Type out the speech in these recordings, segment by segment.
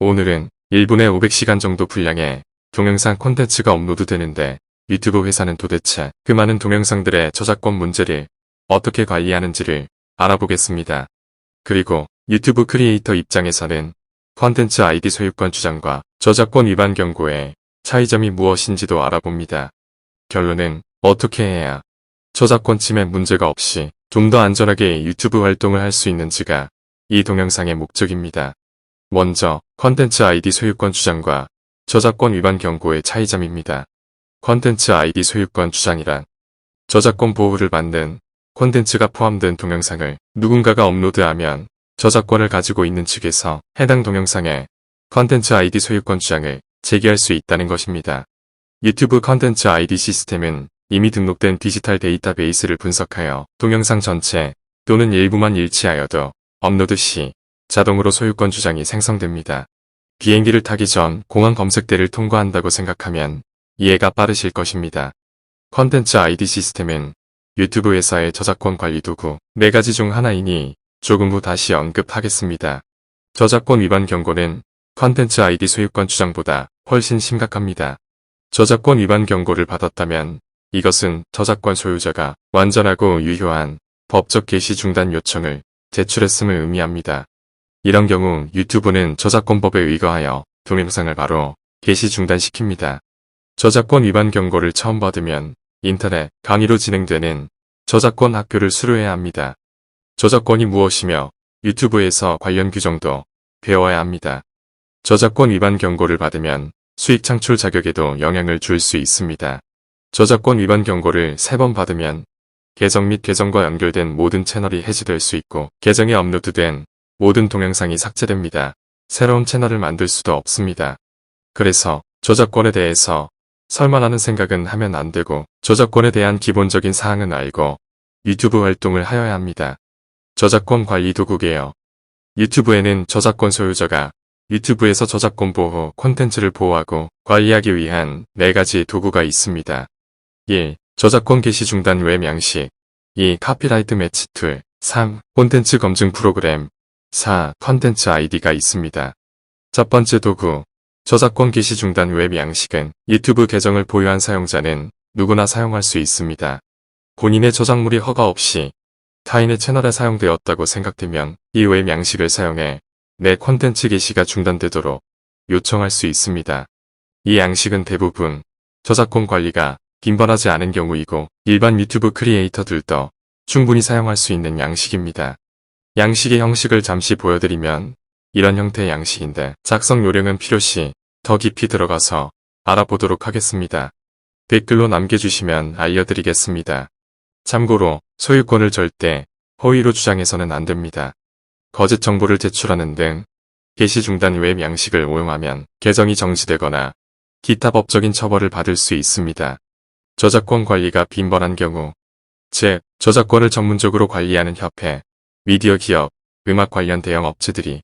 오늘은 1분에 500시간 정도 분량의 동영상 콘텐츠가 업로드되는데 유튜브 회사는 도대체 그 많은 동영상들의 저작권 문제를 어떻게 관리하는지를 알아보겠습니다. 그리고 유튜브 크리에이터 입장에서는 콘텐츠 아이디 소유권 주장과 저작권 위반 경고의 차이점이 무엇인지도 알아봅니다. 결론은 어떻게 해야 저작권 침해 문제가 없이 좀 더 안전하게 유튜브 활동을 할 수 있는지가 이 동영상의 목적입니다. 먼저 콘텐츠 아이디 소유권 주장과 저작권 위반 경고의 차이점입니다. 콘텐츠 아이디 소유권 주장이란 저작권 보호를 받는 콘텐츠가 포함된 동영상을 누군가가 업로드하면 저작권을 가지고 있는 측에서 해당 동영상의 콘텐츠 아이디 소유권 주장을 제기할 수 있다는 것입니다. 유튜브 콘텐츠 아이디 시스템은 이미 등록된 디지털 데이터베이스를 분석하여 동영상 전체 또는 일부만 일치하여도 업로드 시 자동으로 소유권 주장이 생성됩니다. 비행기를 타기 전 공항 검색대를 통과한다고 생각하면 이해가 빠르실 것입니다. 콘텐츠 아이디 시스템은 유튜브 회사의 저작권 관리 도구 4가지 중 하나이니 조금 후 다시 언급하겠습니다. 저작권 위반 경고는 콘텐츠 아이디 소유권 주장보다 훨씬 심각합니다. 저작권 위반 경고를 받았다면 이것은 저작권 소유자가 완전하고 유효한 법적 게시 중단 요청을 제출했음을 의미합니다. 이런 경우 유튜브는 저작권법에 의거하여 동영상을 바로 게시 중단시킵니다. 저작권 위반 경고를 처음 받으면 인터넷 강의로 진행되는 저작권 학교를 수료해야 합니다. 저작권이 무엇이며 유튜브에서 관련 규정도 배워야 합니다. 저작권 위반 경고를 받으면 수익 창출 자격에도 영향을 줄 수 있습니다. 저작권 위반 경고를 3번 받으면 계정 및 계정과 연결된 모든 채널이 해지될 수 있고 계정에 업로드된 모든 동영상이 삭제됩니다. 새로운 채널을 만들 수도 없습니다. 그래서 저작권에 대해서 설만하는 생각은 하면 안 되고 저작권에 대한 기본적인 사항은 알고 유튜브 활동을 하여야 합니다. 저작권 관리 도구 개요. 유튜브에는 저작권 소유자가 유튜브에서 저작권 보호 콘텐츠를 보호하고 관리하기 위한 4가지 도구가 있습니다. 1. 저작권 게시 중단 웹 양식 2. 카피라이트 매치 툴 3. 콘텐츠 검증 프로그램 4. 콘텐츠 아이디가 있습니다. 첫 번째 도구 저작권 게시 중단 웹 양식은 유튜브 계정을 보유한 사용자는 누구나 사용할 수 있습니다. 본인의 저작물이 허가 없이 타인의 채널에 사용되었다고 생각되면 이 웹 양식을 사용해 내 콘텐츠 게시가 중단되도록 요청할 수 있습니다. 이 양식은 대부분 저작권 관리가 빈번하지 않은 경우이고 일반 유튜브 크리에이터들도 충분히 사용할 수 있는 양식입니다. 양식의 형식을 잠시 보여드리면 이런 형태의 양식인데 작성 요령은 필요시 더 깊이 들어가서 알아보도록 하겠습니다. 댓글로 남겨주시면 알려드리겠습니다. 참고로 소유권을 절대 허위로 주장해서는 안 됩니다. 거짓 정보를 제출하는 등 게시 중단 웹 양식을 오용하면 계정이 정지되거나 기타 법적인 처벌을 받을 수 있습니다. 저작권 관리가 빈번한 경우 즉 저작권을 전문적으로 관리하는 협회, 미디어 기업, 음악 관련 대형 업체들이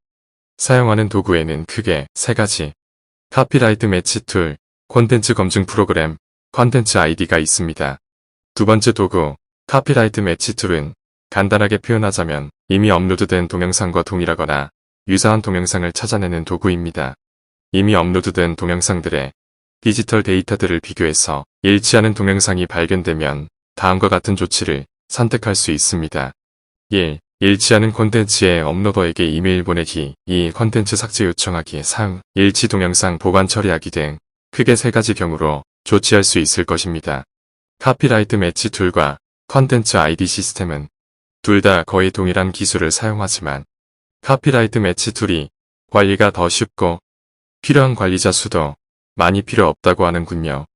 사용하는 도구에는 크게 3가지 카피라이트 매치 툴, 콘텐츠 검증 프로그램, 콘텐츠 아이디가 있습니다. 두 번째 도구 카피라이트 매치 툴은 간단하게 표현하자면 이미 업로드된 동영상과 동일하거나 유사한 동영상을 찾아내는 도구입니다. 이미 업로드된 동영상들의 디지털 데이터들을 비교해서 일치하는 동영상이 발견되면 다음과 같은 조치를 선택할 수 있습니다. 1. 일치하는 콘텐츠의 업로더에게 이메일 보내기 2. 콘텐츠 삭제 요청하기 3. 일치 동영상 보관 처리하기 등 크게 3가지 경우로 조치할 수 있을 것입니다. 카피라이트 매치 툴과 콘텐츠 아이디 시스템은 둘 다 거의 동일한 기술을 사용하지만 카피라이트 매치 툴이 관리가 더 쉽고 필요한 관리자 수도 많이 필요 없다고 하는군요.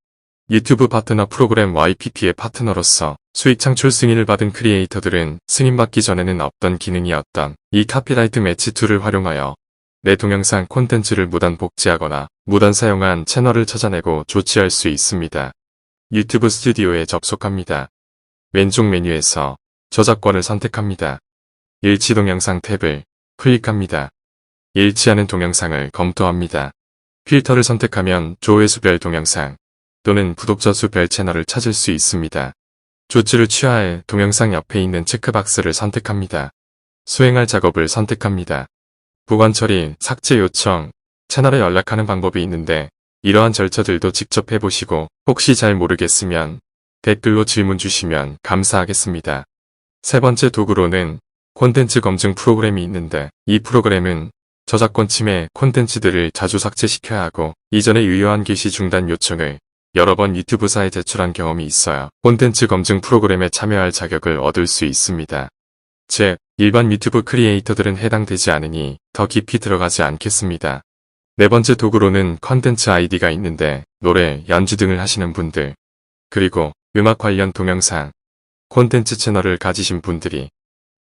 유튜브 파트너 프로그램 YPP의 파트너로서 수익 창출 승인을 받은 크리에이터들은 승인받기 전에는 없던 기능이었던 이 카피라이트 매치 툴을 활용하여 내 동영상 콘텐츠를 무단 복제하거나 무단 사용한 채널을 찾아내고 조치할 수 있습니다. 유튜브 스튜디오에 접속합니다. 왼쪽 메뉴에서 저작권을 선택합니다. 일치 동영상 탭을 클릭합니다. 일치하는 동영상을 검토합니다. 필터를 선택하면 조회수별 동영상 또는 구독자 수별 채널을 찾을 수 있습니다. 조치를 취하해 동영상 옆에 있는 체크박스를 선택합니다. 수행할 작업을 선택합니다. 보관 처리, 삭제 요청, 채널에 연락하는 방법이 있는데 이러한 절차들도 직접 해보시고 혹시 잘 모르겠으면 댓글로 질문 주시면 감사하겠습니다. 세 번째 도구로는 콘텐츠 검증 프로그램이 있는데 이 프로그램은 저작권 침해 콘텐츠들을 자주 삭제시켜야 하고 이전에 유효한 게시 중단 요청을 여러 번 유튜브사에 제출한 경험이 있어요. 콘텐츠 검증 프로그램에 참여할 자격을 얻을 수 있습니다. 즉, 일반 유튜브 크리에이터들은 해당되지 않으니 더 깊이 들어가지 않겠습니다. 네 번째 도구로는 컨텐츠 아이디가 있는데 노래, 연주 등을 하시는 분들, 그리고 음악 관련 동영상, 콘텐츠 채널을 가지신 분들이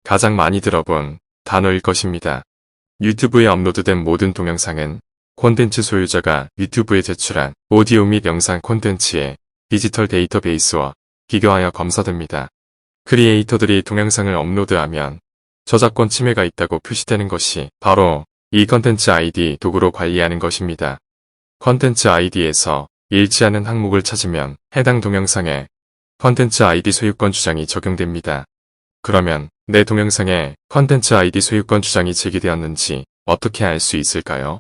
가장 많이 들어본 단어일 것입니다. 유튜브에 업로드된 모든 동영상은 콘텐츠 소유자가 유튜브에 제출한 오디오 및 영상 콘텐츠의 디지털 데이터베이스와 비교하여 검사됩니다. 크리에이터들이 동영상을 업로드하면 저작권 침해가 있다고 표시되는 것이 바로 이 컨텐츠 아이디 도구로 관리하는 것입니다. 컨텐츠 아이디에서 일치하는 항목을 찾으면 해당 동영상에 컨텐츠 아이디 소유권 주장이 적용됩니다. 그러면 내 동영상에 컨텐츠 아이디 소유권 주장이 제기되었는지 어떻게 알 수 있을까요?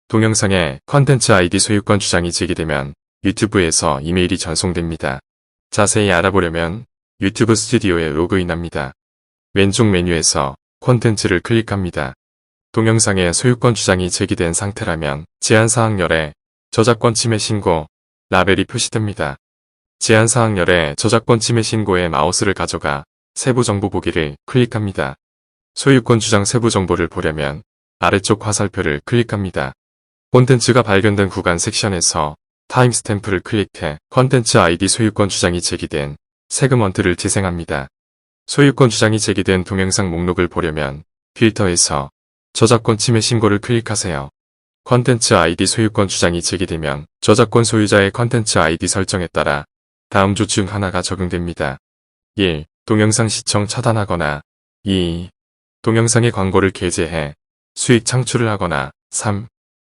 동영상에 컨텐츠 아이디 소유권 주장이 제기되면 유튜브에서 이메일이 전송됩니다. 자세히 알아보려면 유튜브 스튜디오에 로그인합니다. 왼쪽 메뉴에서 콘텐츠를 클릭합니다. 동영상에 소유권 주장이 제기된 상태라면 제한사항열에 저작권 침해 신고 라벨이 표시됩니다. 제한사항열에 저작권 침해 신고에 마우스를 가져가 세부 정보 보기를 클릭합니다. 소유권 주장 세부 정보를 보려면 아래쪽 화살표를 클릭합니다. 콘텐츠가 발견된 구간 섹션에서 타임스탬프를 클릭해 콘텐츠 아이디 소유권 주장이 제기된 세그먼트를 재생합니다. 소유권 주장이 제기된 동영상 목록을 보려면 필터에서 저작권 침해 신고를 클릭하세요. 콘텐츠 아이디 소유권 주장이 제기되면 저작권 소유자의 콘텐츠 아이디 설정에 따라 다음 조 중 하나가 적용됩니다. 1. 동영상 시청 차단하거나 2. 동영상의 광고를 게재해 수익 창출을 하거나 3.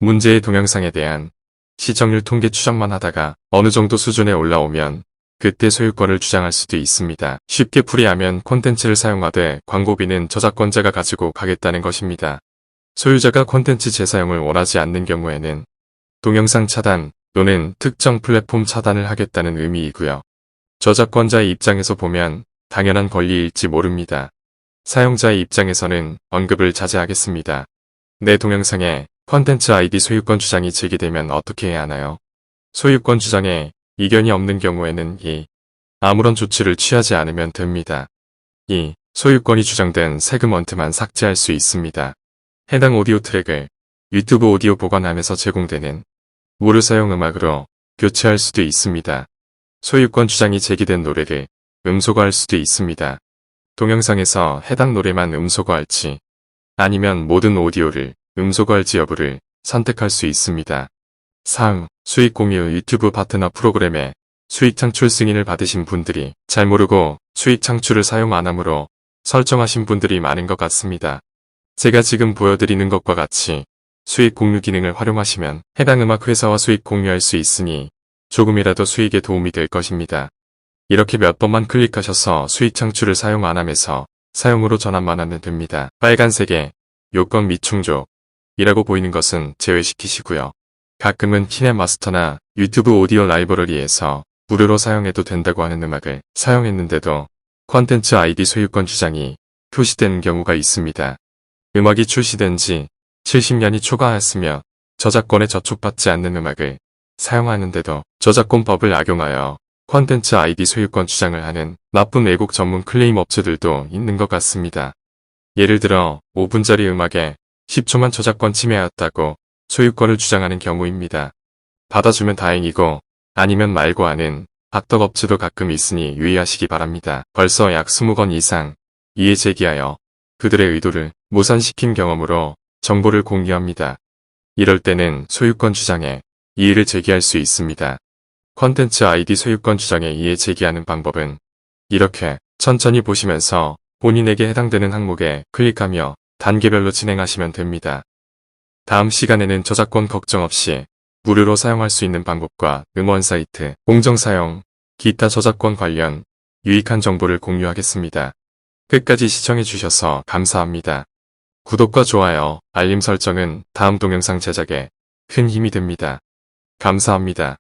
문제의 동영상에 대한 시청률 통계 추적만 하다가 어느 정도 수준에 올라오면 그때 소유권을 주장할 수도 있습니다. 쉽게 풀이하면 콘텐츠를 사용하되 광고비는 저작권자가 가지고 가겠다는 것입니다. 소유자가 콘텐츠 재사용을 원하지 않는 경우에는 동영상 차단 또는 특정 플랫폼 차단을 하겠다는 의미이고요. 저작권자의 입장에서 보면 당연한 권리일지 모릅니다. 사용자의 입장에서는 언급을 자제하겠습니다. 내 동영상에 콘텐츠 아이디 소유권 주장이 제기되면 어떻게 해야 하나요? 소유권 주장에 이견이 없는 경우에는 2. 아무런 조치를 취하지 않으면 됩니다. 2. 소유권이 주장된 세그먼트만 삭제할 수 있습니다. 해당 오디오 트랙을 유튜브 오디오 보관함에서 제공되는 무료 사용 음악으로 교체할 수도 있습니다. 소유권 주장이 제기된 노래를 음소거할 수도 있습니다. 동영상에서 해당 노래만 음소거할지 아니면 모든 오디오를 음소거할지 여부를 선택할 수 있습니다. 3. 수익 공유 유튜브 파트너 프로그램에 수익 창출 승인을 받으신 분들이 잘 모르고 수익 창출을 사용 안 하므로 설정하신 분들이 많은 것 같습니다. 제가 지금 보여드리는 것과 같이 수익 공유 기능을 활용하시면 해당 음악 회사와 수익 공유할 수 있으니 조금이라도 수익에 도움이 될 것입니다. 이렇게 몇 번만 클릭하셔서 수익 창출을 사용 안 하면서 사용으로 전환만 하면 됩니다. 빨간색에 요건 미충족이라고 보이는 것은 제외시키시고요. 가끔은 키넷마스터나 유튜브 오디오 라이브러리에서 무료로 사용해도 된다고 하는 음악을 사용했는데도 콘텐츠 아이디 소유권 주장이 표시되는 경우가 있습니다. 음악이 출시된 지 70년이 초과하였으며 저작권에 저촉받지 않는 음악을 사용하는데도 저작권법을 악용하여 콘텐츠 아이디 소유권 주장을 하는 나쁜 외국 전문 클레임 업체들도 있는 것 같습니다. 예를 들어 5분짜리 음악에 10초만 저작권 침해하였다고 소유권을 주장하는 경우입니다. 받아주면 다행이고 아니면 말고 하는 악덕 업체도 가끔 있으니 유의하시기 바랍니다. 벌써 약 20건 이상 이해 제기하여 그들의 의도를 무산시킨 경험으로 정보를 공유합니다. 이럴 때는 소유권 주장에 이의를 제기할 수 있습니다. 콘텐츠 아이디 소유권 주장에 이의 제기하는 방법은 이렇게 천천히 보시면서 본인에게 해당되는 항목에 클릭하며 단계별로 진행하시면 됩니다. 다음 시간에는 저작권 걱정 없이 무료로 사용할 수 있는 방법과 음원 사이트, 공정사용, 기타 저작권 관련 유익한 정보를 공유하겠습니다. 끝까지 시청해주셔서 감사합니다. 구독과 좋아요, 알림 설정은 다음 동영상 제작에 큰 힘이 됩니다. 감사합니다.